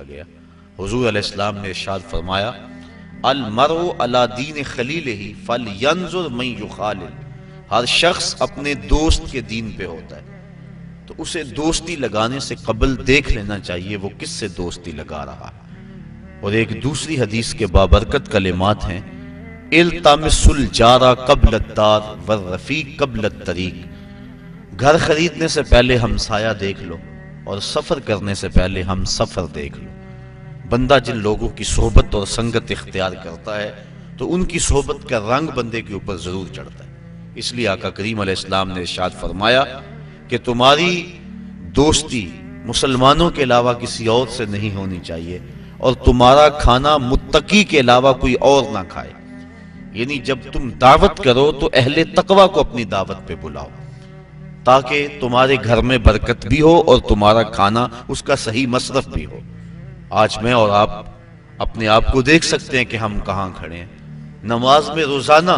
گیا۔ حضور علیہ السلام نے ارشاد فرمایا المرء علی دین خلیلہ فلینظر من یخالل، ہر شخص اپنے دوست کے دین پہ ہوتا ہے، تو اسے دوستی لگانے سے قبل دیکھ لینا چاہیے وہ کس سے دوستی لگا رہا ہے۔ اور ایک دوسری حدیث کے بابرکت کلمات ہیں التمس الجار قبل الدار والرفیق قبل الطریق، گھر خریدنے سے پہلے ہمسایہ دیکھ لو اور سفر کرنے سے پہلے ہم سفر دیکھ لو۔ بندہ جن لوگوں کی صحبت اور سنگت اختیار کرتا ہے تو ان کی صحبت کا رنگ بندے کے اوپر ضرور چڑھتا ہے۔ اس لیے آقا کریم علیہ السلام نے ارشاد فرمایا کہ تمہاری دوستی مسلمانوں کے علاوہ کسی اور سے نہیں ہونی چاہیے، اور تمہارا کھانا متقی کے علاوہ کوئی اور نہ کھائے۔ یعنی جب تم دعوت کرو تو اہل تقوی کو اپنی دعوت پہ بلاؤ، تاکہ تمہارے گھر میں برکت بھی ہو اور تمہارا کھانا اس کا صحیح مصرف بھی ہو۔ آج میں اور آپ اپنے آپ کو دیکھ سکتے ہیں کہ ہم کہاں کھڑے ہیں۔ نماز میں روزانہ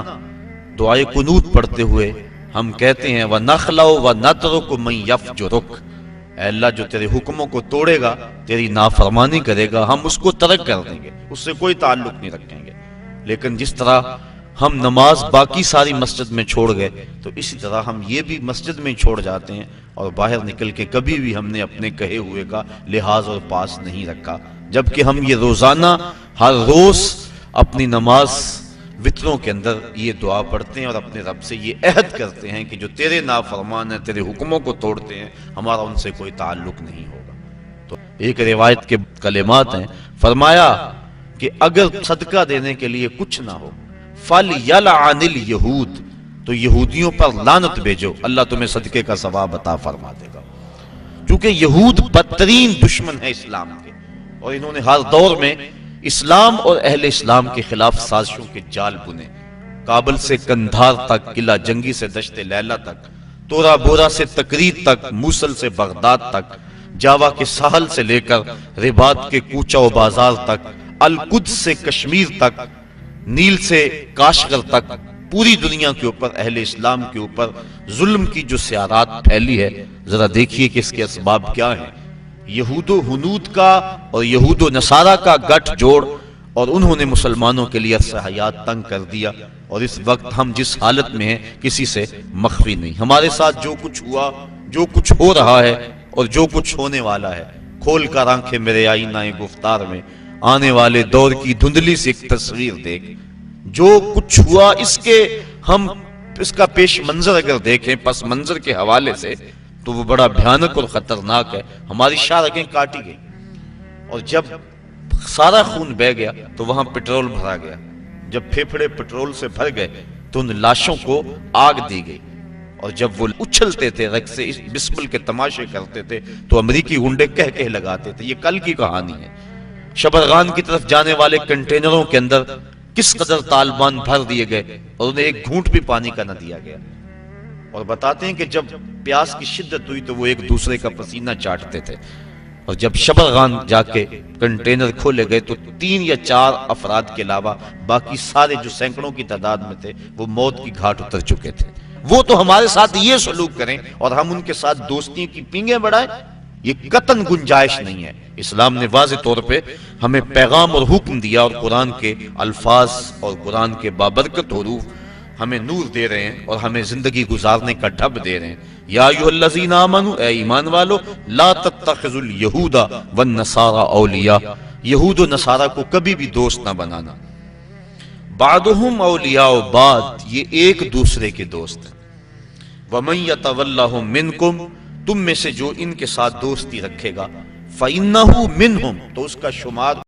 دعائے قنوت پڑھتے ہوئے ہم کہتے ہیں وَنَخْلَعُ وَنَتْرُكُ مَن يَفْجُرُكَ، اے اللہ جو تیرے حکموں کو توڑے گا، تیری نافرمانی کرے گا، ہم اس کو ترک کر دیں گے، اس سے کوئی تعلق نہیں رکھیں گے۔ لیکن جس طرح ہم نماز باقی ساری مسجد میں چھوڑ گئے تو اسی طرح ہم یہ بھی مسجد میں چھوڑ جاتے ہیں، اور باہر نکل کے کبھی بھی ہم نے اپنے کہے ہوئے کا لحاظ اور پاس نہیں رکھا، جبکہ ہم یہ روزانہ ہر روز اپنی نماز وطروں کے اندر یہ دعا پڑھتے ہیں اور اپنے رب سے یہ عہد کرتے ہیں کہ جو تیرے نافرمان ہیں، تیرے حکموں کو توڑتے ہیں، ہمارا ان سے کوئی تعلق نہیں ہوگا۔ تو ایک روایت کے کلمات ہیں، فرمایا کہ اگر صدقہ دینے کے لیے کچھ نہ ہو فَلْيَلْعَنِ الْيَهُودِ، تو یہودیوں پر لعنت بھیجو، اللہ تمہیں صدقے کا ثواب عطا فرما دے گا۔ چونکہ یہود بدترین دشمن ہے اسلام کے، اور انہوں نے ہر دور میں اسلام اور اہل اسلام کے خلاف سازشوں کے جال بنے۔ کابل سے کندھار تک، قلعہ جنگی سے دشت لیلہ تک، تورا بورا سے تکریت تک، موصل سے بغداد تک، جاوا کے ساحل سے لے کر رباط کے کوچہ و بازار تک، القدس سے کشمیر تک، نیل سے کاشغر تک، پوری دنیا کے اوپر اہل اسلام کے اوپر ظلم کی جو سیارات پھیلی ہے، ذرا دیکھیے کہ اس کے اسباب کیا ہیں۔ یہود و ہنود کا اور یہود و نصارہ کا گٹھ جوڑ، اور انہوں نے مسلمانوں کے لیے عرصہ حیات تنگ کر دیا، اور اس وقت ہم جس حالت میں ہیں کسی سے مخفی نہیں۔ ہمارے ساتھ جو کچھ ہوا، جو کچھ ہو رہا ہے اور جو کچھ ہونے والا ہے، کھول کر آنکھیں میرے آئینہ گفتار میں، آنے والے دور کی دھندلی سی ایک تصویر دیکھ۔ جو کچھ ہوا اس کا پیش منظر اگر دیکھیں پس منظر کے حوالے سے تو وہ بڑا بھیانک اور خطرناک ہے۔ ہماری شارکیں کاٹی گئی، اور جب سارا خون بہ گیا تو وہاں پٹرول بھرا گیا۔ جب پھیپھڑے پٹرول سے بھر گئے تو ان لاشوں کو آگ دی گئی، اور جب وہ اچھلتے تھے رگ سے بسمل کے تماشے کرتے تھے تو امریکی گنڈے کہہ لگاتے تھے۔ یہ کل کی کہانی ہے۔ شبرغان کی طرف جانے والے کنٹینروں کے اندر کس قدر طالبان بھر دیے گئے اور انہیں ایک گھونٹ بھی پانی کا نہ دیا گیا، اور بتاتے ہیں کہ جب پیاس کی شدت ہوئی تو وہ ایک دوسرے کا پسینہ چاٹتے تھے، اور جب شبرغان جا کے کنٹینر کھولے گئے تو 3 یا 4 افراد کے علاوہ باقی سارے جو سینکڑوں کی تعداد میں تھے وہ موت کی گھاٹ اتر چکے تھے۔ وہ تو ہمارے ساتھ یہ سلوک کریں اور ہم ان کے ساتھ دوستیوں کی پینگیں بڑھائیں، یہ قطعاً گنجائش نہیں ہے۔ اسلام نے واضح طور پہ ہمیں پیغام اور حکم دیا، اور قرآن کے الفاظ اور قرآن کے بابرکت حروف ہمیں نور دے رہے ہیں اور ہمیں زندگی گزارنے کا ڈھب دے رہے ہیں۔ یا ایھا الذین آمنوا، اے ایمان والو، لا تتخذوا اليہود والنصارى اولیاء، یہود و نصارہ کو کبھی بھی دوست نہ بنانا۔ بعضهم اولیاء بعض، یہ ایک دوسرے کے دوست ہیں۔ ومن یتولہم منکم، تم میں سے جو ان کے ساتھ دوستی رکھے گا، فإنہ منہم، تو اس کا شمار